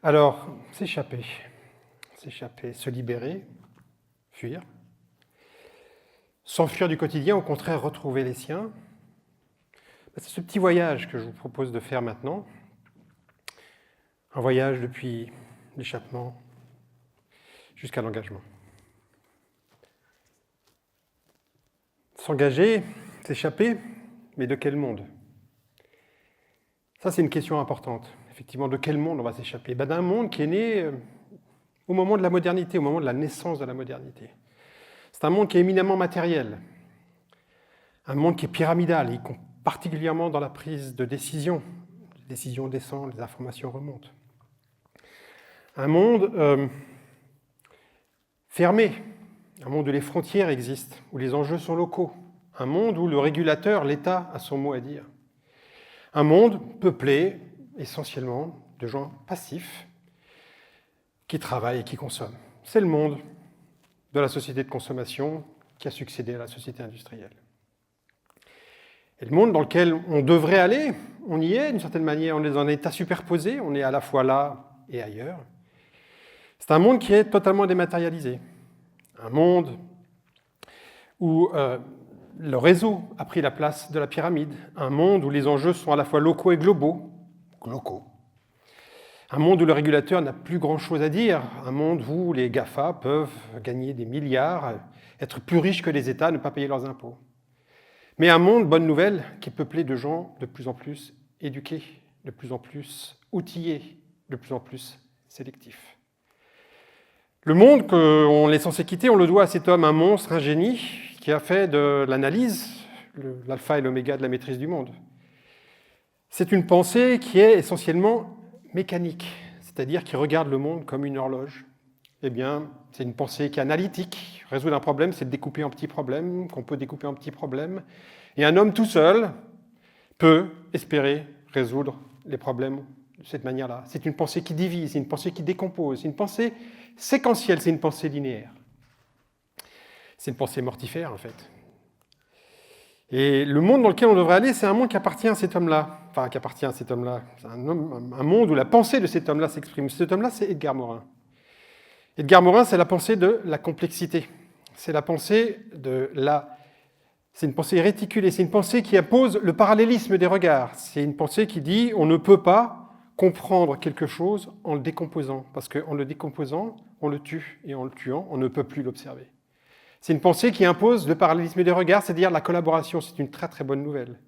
Alors, s'échapper, se libérer, fuir. S'enfuir du quotidien, au contraire, retrouver les siens. C'est ce petit voyage que je vous propose de faire maintenant. Un voyage depuis l'échappement jusqu'à l'engagement. S'engager, s'échapper, mais de quel monde ? Ça, c'est une question importante. Effectivement, de quel monde on va s'échapper ? D'un monde qui est né au moment de la modernité, au moment de la naissance de la modernité. C'est un monde qui est éminemment matériel, un monde qui est pyramidal, particulièrement dans la prise de décision. Les décisions descendent, les informations remontent. Un monde fermé, un monde où les frontières existent, où les enjeux sont locaux, un monde où le régulateur, l'État, a son mot à dire. Un monde peuplé essentiellement de gens passifs qui travaillent et qui consomment. C'est le monde de la société de consommation qui a succédé à la société industrielle. Et le monde dans lequel on devrait aller, on y est d'une certaine manière, on est dans un état superposé, on est à la fois là et ailleurs. C'est un monde qui est totalement dématérialisé. Un monde où le réseau a pris la place de la pyramide. Un monde où les enjeux sont à la fois locaux et globaux. Un monde où le régulateur n'a plus grand-chose à dire. Un monde où les GAFA peuvent gagner des milliards, être plus riches que les États, ne pas payer leurs impôts. Mais un monde, bonne nouvelle, qui est peuplé de gens de plus en plus éduqués, de plus en plus outillés, de plus en plus sélectifs. Le monde qu'on est censé quitter, on le doit à cet homme, un monstre, un génie, qui a fait de l'analyse l'alpha et l'oméga de la maîtrise du monde. C'est une pensée qui est essentiellement mécanique, c'est-à-dire qui regarde le monde comme une horloge. Eh bien, c'est une pensée qui est analytique. Résoudre un problème, c'est de découper en petits problèmes, qu'on peut découper en petits problèmes. Et un homme tout seul peut espérer résoudre les problèmes de cette manière-là. C'est une pensée qui divise, c'est une pensée qui décompose, c'est une pensée séquentielle, c'est une pensée linéaire. C'est une pensée mortifère, en fait. Et le monde dans lequel on devrait aller, c'est un monde qui appartient à cet homme-là. Enfin, qui appartient à cet homme-là. C'est un monde où la pensée de cet homme-là s'exprime. Cet homme-là, c'est Edgar Morin. Edgar Morin, c'est la pensée de la complexité. C'est la pensée de la... C'est une pensée réticulée. C'est une pensée qui impose le parallélisme des regards. C'est une pensée qui dit on ne peut pas comprendre quelque chose en le décomposant. Parce qu'en le décomposant, on le tue. Et en le tuant, on ne peut plus l'observer. C'est une pensée qui impose le parallélisme des regards, c'est-à-dire la collaboration. C'est une très très bonne nouvelle.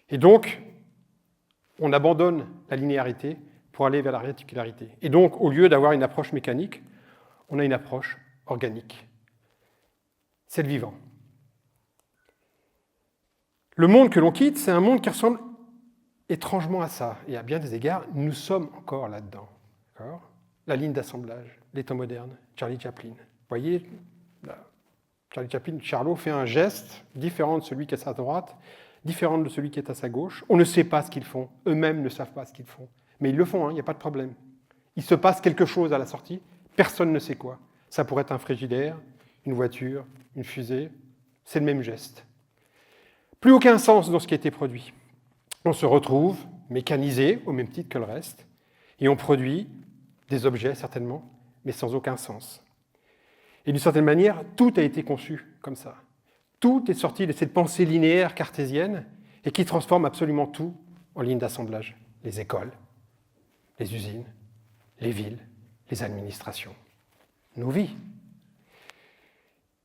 Et donc, on abandonne la linéarité pour aller vers la réticularité. Et donc, au lieu d'avoir une approche mécanique, on a une approche organique. C'est le vivant. Le monde que l'on quitte, c'est un monde qui ressemble étrangement à ça. Et à bien des égards, nous sommes encore là-dedans. D'accord ? La ligne d'assemblage, les temps modernes, Charlie Chaplin. Vous voyez, Charlie Chaplin, Charlot fait un geste différent de celui qui est à sa droite, différent de celui qui est à sa gauche. On ne sait pas ce qu'ils font. Eux-mêmes ne savent pas ce qu'ils font. Mais ils le font, il n'y a pas de problème. Il se passe quelque chose à la sortie, personne ne sait quoi. Ça pourrait être un frigidaire, une voiture, une fusée. C'est le même geste. Plus aucun sens dans ce qui a été produit. On se retrouve mécanisé au même titre que le reste, et on produit des objets certainement, mais sans aucun sens. Et d'une certaine manière, tout a été conçu comme ça. Tout est sorti de cette pensée linéaire cartésienne et qui transforme absolument tout en ligne d'assemblage. Les écoles, les usines, les villes, les administrations, nos vies.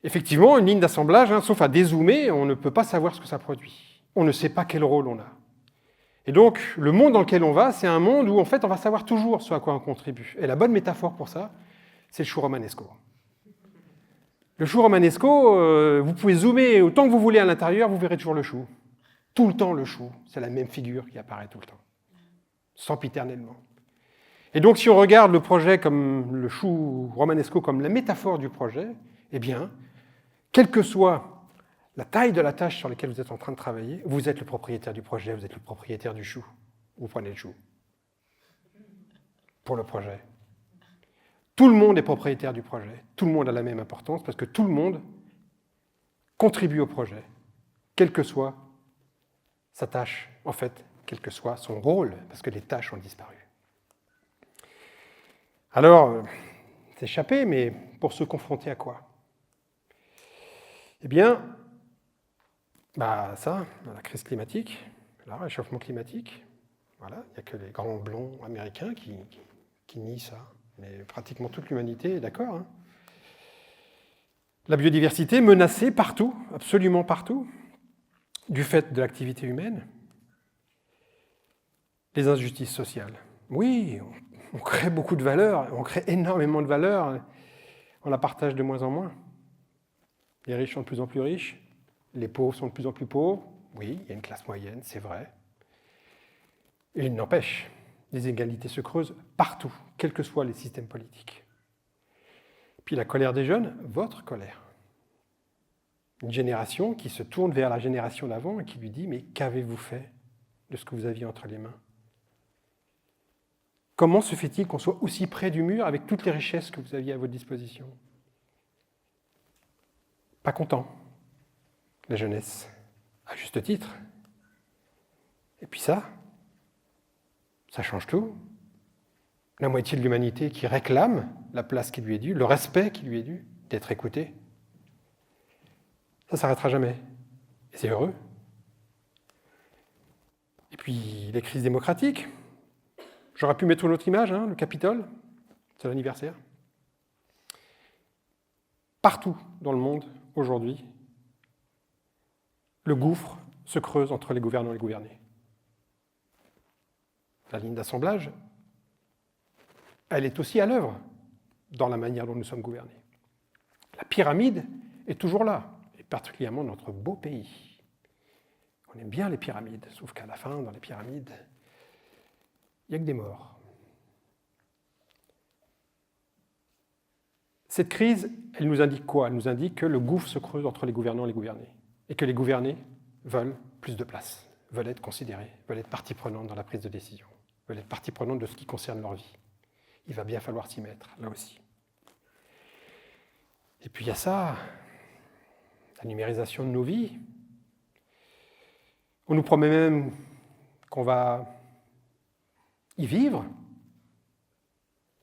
Effectivement, une ligne d'assemblage, sauf à dézoomer, on ne peut pas savoir ce que ça produit. On ne sait pas quel rôle on a. Et donc, le monde dans lequel on va, c'est un monde où, en fait, on va savoir toujours ce à quoi on contribue. Et la bonne métaphore pour ça, c'est le chou romanesco. Le chou romanesco, vous pouvez zoomer autant que vous voulez à l'intérieur, vous verrez toujours le chou. Tout le temps le chou, c'est la même figure qui apparaît tout le temps, sempiternellement. Et donc, si on regarde le projet comme le chou romanesco, comme la métaphore du projet, eh bien, quelle que soit la taille de la tâche sur laquelle vous êtes en train de travailler, vous êtes le propriétaire du projet, vous êtes le propriétaire du chou. Vous prenez le chou pour le projet. Tout le monde est propriétaire du projet. Tout le monde a la même importance parce que tout le monde contribue au projet, quelle que soit sa tâche, en fait, quel que soit son rôle, parce que les tâches ont disparu. Alors, s'échapper, mais pour se confronter à quoi? Eh bien, ça, la crise climatique, le réchauffement climatique, voilà, il n'y a que les grands blonds américains qui nient ça, mais pratiquement toute l'humanité est d'accord. Hein. La biodiversité menacée partout, absolument partout, du fait de l'activité humaine. Les injustices sociales. Oui, on crée beaucoup de valeur, on crée énormément de valeur, on la partage de moins en moins. Les riches sont de plus en plus riches, les pauvres sont de plus en plus pauvres. Oui, il y a une classe moyenne, c'est vrai. Et il n'empêche, les inégalités se creusent partout, quels que soient les systèmes politiques. Puis la colère des jeunes, votre colère. Une génération qui se tourne vers la génération d'avant et qui lui dit « Mais qu'avez-vous fait de ce que vous aviez entre les mains ?» Comment se fait-il qu'on soit aussi près du mur avec toutes les richesses que vous aviez à votre disposition? Pas content, la jeunesse, à juste titre. Et puis ça change tout. La moitié de l'humanité qui réclame la place qui lui est due, le respect qui lui est dû, d'être écouté. Ça ne s'arrêtera jamais. Et c'est heureux. Et puis les crises démocratiques. J'aurais pu mettre une autre image, le Capitole, c'est l'anniversaire. Partout dans le monde, aujourd'hui, le gouffre se creuse entre les gouvernants et les gouvernés. La ligne d'assemblage, elle est aussi à l'œuvre dans la manière dont nous sommes gouvernés. La pyramide est toujours là, et particulièrement notre beau pays. On aime bien les pyramides, sauf qu'à la fin, dans les pyramides, il n'y a que des morts. Cette crise, elle nous indique quoi? Elle nous indique que le gouffre se creuse entre les gouvernants et les gouvernés, et que les gouvernés veulent plus de place, veulent être considérés, veulent être partie prenante dans la prise de décision, veulent être partie prenante de ce qui concerne leur vie. Il va bien falloir s'y mettre, là aussi. Et puis il y a ça, la numérisation de nos vies. On nous promet même qu'on va y vivre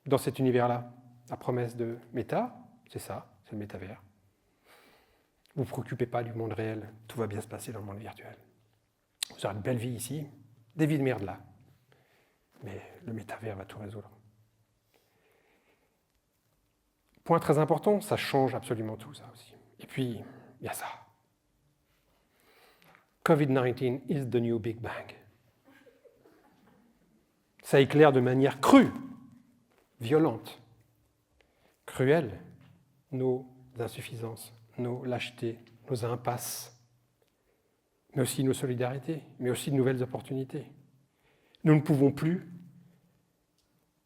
dans cet univers-là. La promesse de Meta, c'est ça, c'est le métavers. Ne vous préoccupez pas du monde réel, tout va bien se passer dans le monde virtuel. Vous aurez une belle vie ici, des vies de merde là. Mais le métavers va tout résoudre. Point très important, ça change absolument tout, ça aussi. Et puis, il y a ça. COVID-19 is the new Big Bang. Ça éclaire de manière crue, violente, cruelle, nos insuffisances, nos lâchetés, nos impasses, mais aussi nos solidarités, mais aussi de nouvelles opportunités. Nous ne pouvons plus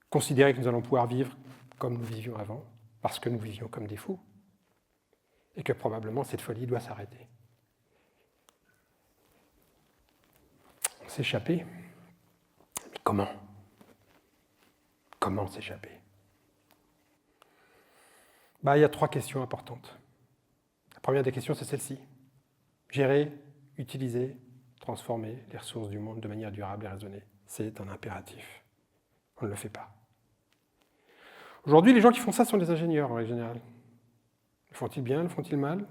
considérer que nous allons pouvoir vivre comme nous vivions avant, parce que nous vivions comme des fous, et que probablement cette folie doit s'arrêter. On s'échapper, mais comment? Comment s'échapper? Il y a 3 questions importantes. La première des questions, c'est celle-ci. Gérer, utiliser, transformer les ressources du monde de manière durable et raisonnée. C'est un impératif. On ne le fait pas. Aujourd'hui, les gens qui font ça sont des ingénieurs, en règle générale. Le font-ils bien, le font-ils mal?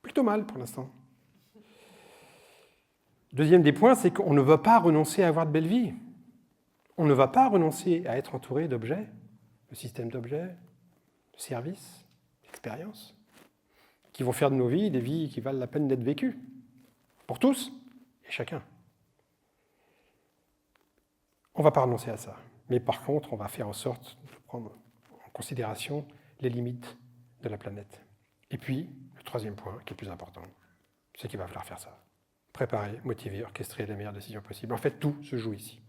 Plutôt mal, pour l'instant. Deuxième des points, c'est qu'on ne va pas renoncer à avoir de belles vies. On ne va pas renoncer à être entouré d'objets, de systèmes d'objets, de services, d'expériences, qui vont faire de nos vies des vies qui valent la peine d'être vécues, pour tous et chacun. On ne va pas renoncer à ça. Mais par contre, on va faire en sorte de prendre en considération les limites de la planète. Et puis, le troisième point, qui est le plus important, c'est qu'il va falloir faire ça. Préparer, motiver, orchestrer les meilleures décisions possibles. En fait, tout se joue ici.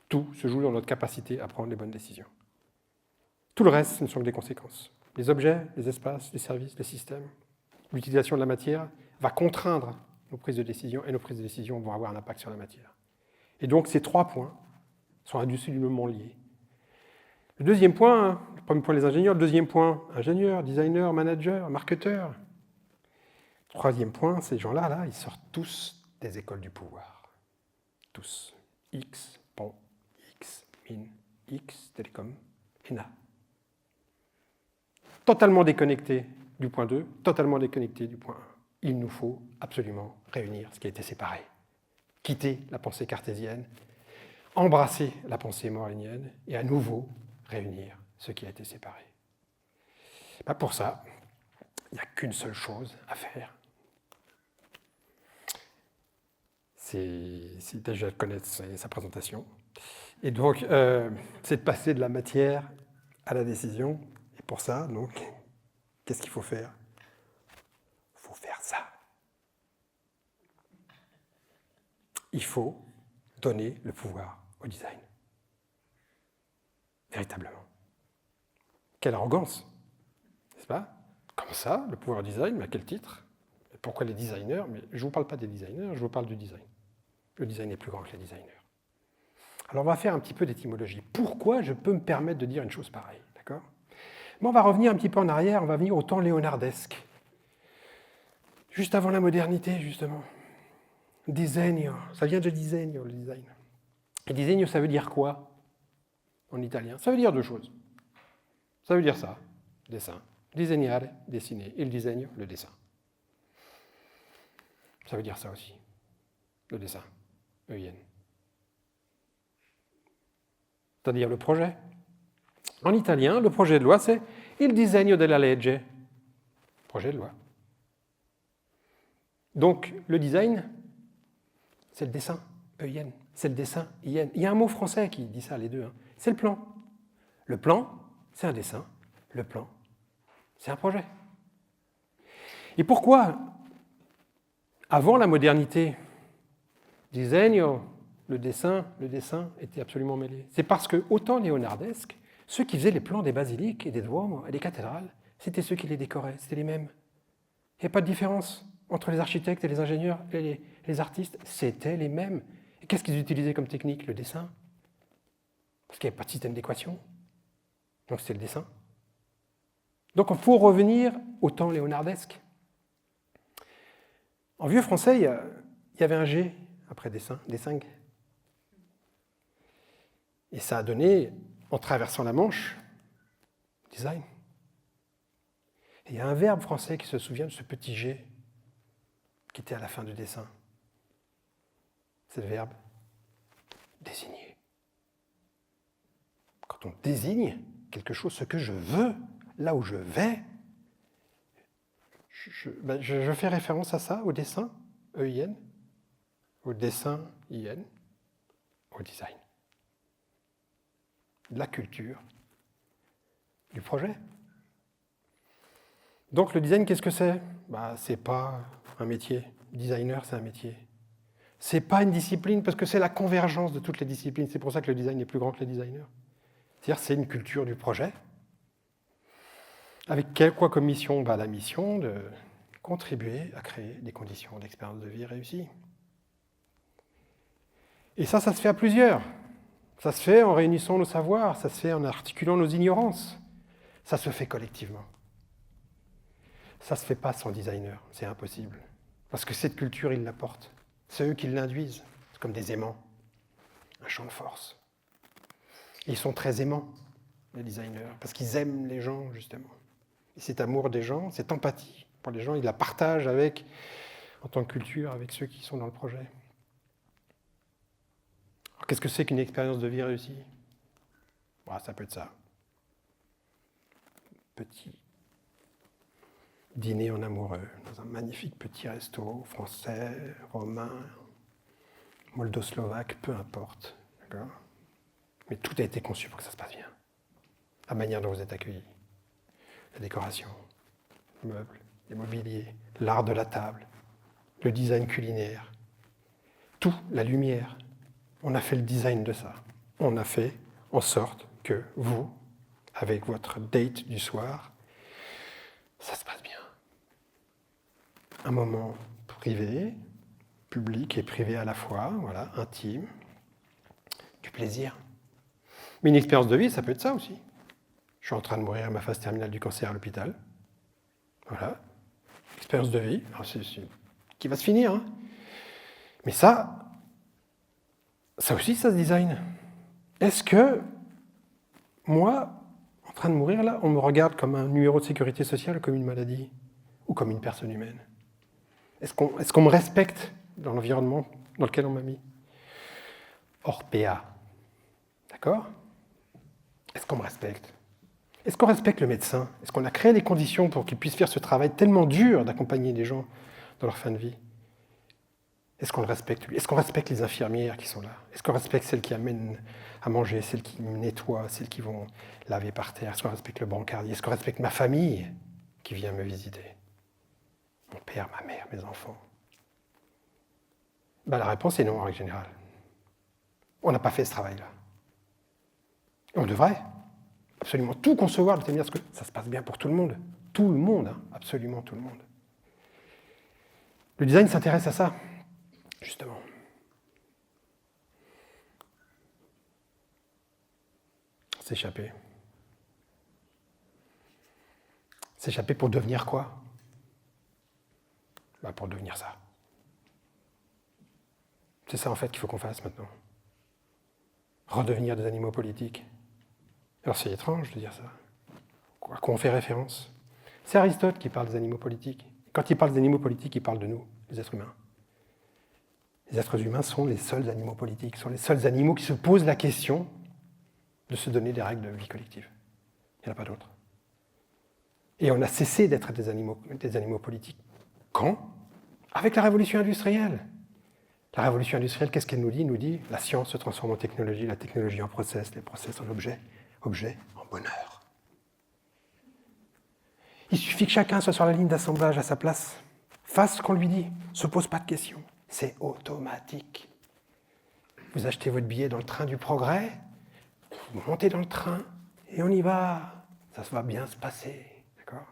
Tout se joue dans notre capacité à prendre les bonnes décisions. Tout le reste, ce ne sont que des conséquences. Les objets, les espaces, les services, les systèmes, l'utilisation de la matière va contraindre nos prises de décision, et nos prises de décision vont avoir un impact sur la matière. Et donc, ces 3 points sont indissolument liés. Le deuxième point, le premier point, les ingénieurs. Le deuxième point, ingénieurs, designers, managers, marketeurs. Troisième point, ces gens-là, ils sortent tous des écoles du pouvoir. Tous. X, Pont, X, Mines, X, Télécom, ENA. Totalement déconnecté du point 2, totalement déconnecté du point 1. Il nous faut absolument réunir ce qui a été séparé. Quitter la pensée cartésienne, embrasser la pensée morénienne et à nouveau réunir ce qui a été séparé. Pour ça, il n'y a qu'une seule chose à faire. C'est déjà connaître sa présentation. Et donc, c'est de passer de la matière à la décision. Et pour ça, donc, qu'est-ce qu'il faut faire? Il faut faire ça. Il faut donner le pouvoir au design. Véritablement. Quelle arrogance, n'est-ce pas? Comme ça, le pouvoir au design, mais à quel titre? Et pourquoi les designers? Mais je ne vous parle pas des designers, je vous parle du design. Le design est plus grand que les designers. Alors on va faire un petit peu d'étymologie. Pourquoi je peux me permettre de dire une chose pareille, d'accord? Mais on va revenir un petit peu en arrière, on va venir au temps léonardesque. Juste avant la modernité, justement. Disegno, ça vient de disegno, le design. Et disegno, ça veut dire quoi en italien? Ça veut dire deux choses. Ça veut dire ça, dessin. Disegnare, dessiner. Et le disegno, le dessin. Ça veut dire ça aussi, le dessin, EIN. C'est-à-dire le projet. En italien, le projet de loi, c'est il disegno della legge. Projet de loi. Donc, le design, c'est le dessin, EIN. C'est le dessin, IN. Il y a un mot français qui dit ça, les deux. C'est le plan. Le plan, c'est un dessin. Le plan, c'est un projet. Et pourquoi, avant la modernité, disegno, le dessin était absolument mêlé? C'est parce qu'au temps léonardesque, ceux qui faisaient les plans des basiliques et des duomo et des cathédrales, c'était ceux qui les décoraient, c'était les mêmes. Il n'y a pas de différence entre les architectes et les ingénieurs et les artistes, c'était les mêmes. Et qu'est-ce qu'ils utilisaient comme technique? Le dessin. Parce qu'il n'y avait pas de système d'équation. Donc c'était le dessin. Donc il faut revenir au temps léonardesque. En vieux français, il y avait un G après dessin, dessin. Et ça a donné, en traversant la Manche, design. Et il y a un verbe français qui se souvient de ce petit G qui était à la fin du dessin. C'est le verbe désigner. Quand on désigne quelque chose, ce que je veux, là où je vais, je fais référence à ça, au dessin, EIN, au dessin, IN, au design. La culture du projet. Donc le design, qu'est-ce que c'est? C'est pas un métier. Designer, c'est un métier. C'est pas une discipline, parce que c'est la convergence de toutes les disciplines. C'est pour ça que le design est plus grand que les designers. C'est-à-dire c'est une culture du projet. Avec quoi comme mission? La mission de contribuer à créer des conditions d'expérience de vie réussies. Et ça se fait à plusieurs. Ça se fait en réunissant nos savoirs, ça se fait en articulant nos ignorances. Ça se fait collectivement. Ça ne se fait pas sans designer, c'est impossible. Parce que cette culture, ils la portent. C'est eux qui l'induisent. C'est comme des aimants, un champ de force. Et ils sont très aimants, les designers, parce qu'ils aiment les gens, justement. Et cet amour des gens, cette empathie pour les gens, ils la partagent avec, en tant que culture, avec ceux qui sont dans le projet. Alors, qu'est-ce que c'est qu'une expérience de vie réussie? Ça peut être ça. Petit dîner en amoureux, dans un magnifique petit resto, français, romain, moldo-slovaque, peu importe. D'accord? Mais tout a été conçu pour que ça se passe bien. La manière dont vous êtes accueillis, la décoration, les meubles, les mobiliers, l'art de la table, le design culinaire, tout, la lumière. On a fait le design de ça. On a fait en sorte que vous, avec votre date du soir, ça se passe bien. Un moment privé, public et privé à la fois, voilà, intime, du plaisir. Mais une expérience de vie, ça peut être ça aussi. Je suis en train de mourir à ma phase terminale du cancer à l'hôpital. Voilà. Expérience de vie, qui va se finir. Hein. Mais ça aussi, ça se design. Est-ce que moi, en train de mourir là, on me regarde comme un numéro de sécurité sociale, comme une maladie, ou comme une personne humaine. Est-ce qu'on me respecte dans l'environnement dans lequel on m'a mis? Orpea. D'accord? Est-ce qu'on me respecte? Est-ce qu'on respecte le médecin? Est-ce qu'on a créé les conditions pour qu'il puisse faire ce travail tellement dur d'accompagner les gens dans leur fin de vie? Est-ce qu'on le respecte, lui? Est-ce qu'on respecte les infirmières qui sont là? Est-ce qu'on respecte celles qui amènent à manger, celles qui nettoient, celles qui vont laver par terre? Est-ce qu'on respecte le brancardier? Est-ce qu'on respecte ma famille qui vient me visiter? Mon père, ma mère, mes enfants? Ben, la réponse est non, en règle générale. On n'a pas fait ce travail-là. On devrait absolument tout concevoir de manière à ce que ça se passe bien pour tout le monde. Tout le monde, hein, absolument tout le monde. Le design s'intéresse à ça, justement. S'échapper. S'échapper pour devenir quoi? Ben, pour devenir ça. C'est ça en fait qu'il faut qu'on fasse maintenant. Redevenir des animaux politiques. Alors c'est étrange de dire ça. À quoi on fait référence? C'est Aristote qui parle des animaux politiques. Quand il parle des animaux politiques, il parle de nous, les êtres humains. Les êtres humains sont les seuls animaux politiques, sont les seuls animaux qui se posent la question de se donner des règles de vie collective. Il n'y en a pas d'autres. Et on a cessé d'être des animaux politiques. Quand? Avec la révolution industrielle. La révolution industrielle, qu'est-ce qu'elle nous dit? Elle nous dit la science se transforme en technologie, la technologie en process, les process en objet en bonheur. Il suffit que chacun soit sur la ligne d'assemblage à sa place, fasse ce qu'on lui dit, ne se pose pas de questions. C'est automatique. Vous achetez votre billet dans le train du progrès, vous montez dans le train et on y va. Ça va bien se passer, d'accord?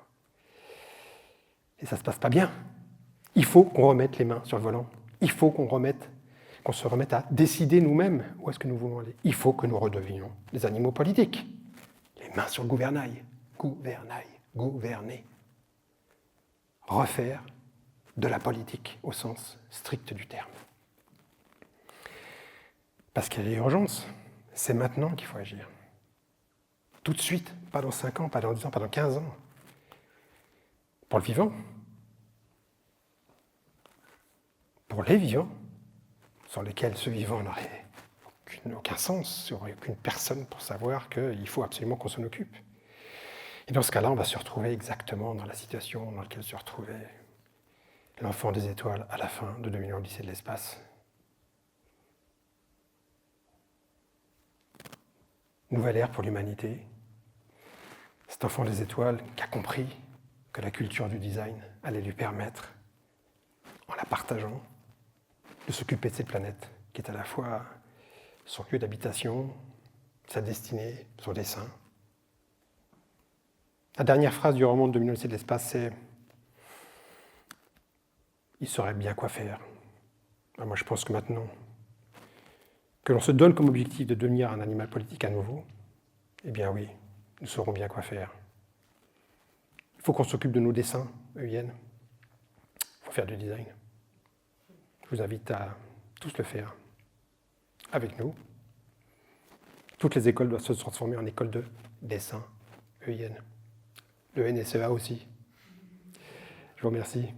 Et ça ne se passe pas bien. Il faut qu'on remette les mains sur le volant. Il faut qu'on se remette à décider nous-mêmes où est-ce que nous voulons aller. Il faut que nous redevenions des animaux politiques. Les mains sur le gouvernail. Gouverner. Refaire de la politique au sens strict du terme. Parce qu'il y a urgence. C'est maintenant qu'il faut agir. Tout de suite, pas dans 5 ans, pas dans 10 ans, pas dans 15 ans. Pour le vivant. Pour les vivants, sur lesquels ce vivant n'aurait aucun sens, il n'y aurait aucune personne pour savoir qu'il faut absolument qu'on s'en occupe. Et dans ce cas-là, on va se retrouver exactement dans la situation dans laquelle se retrouvait l'enfant des étoiles à la fin de 2000 Odyssée de l'espace. Nouvelle ère pour l'humanité. Cet enfant des étoiles qui a compris que la culture du design allait lui permettre, en la partageant, de s'occuper de cette planète, qui est à la fois son lieu d'habitation, sa destinée, son dessein. La dernière phrase du roman de 2000 Odyssée de l'espace, c'est « Il saurait bien quoi faire ». Moi, je pense que maintenant, que l'on se donne comme objectif de devenir un animal politique à nouveau, eh bien oui, nous saurons bien quoi faire. Il faut qu'on s'occupe de nos dessins, Eugène. Il faut faire du design. Je vous invite à tous le faire avec nous. Toutes les écoles doivent se transformer en écoles de dessin, EIN. Le NSEA aussi. Je vous remercie.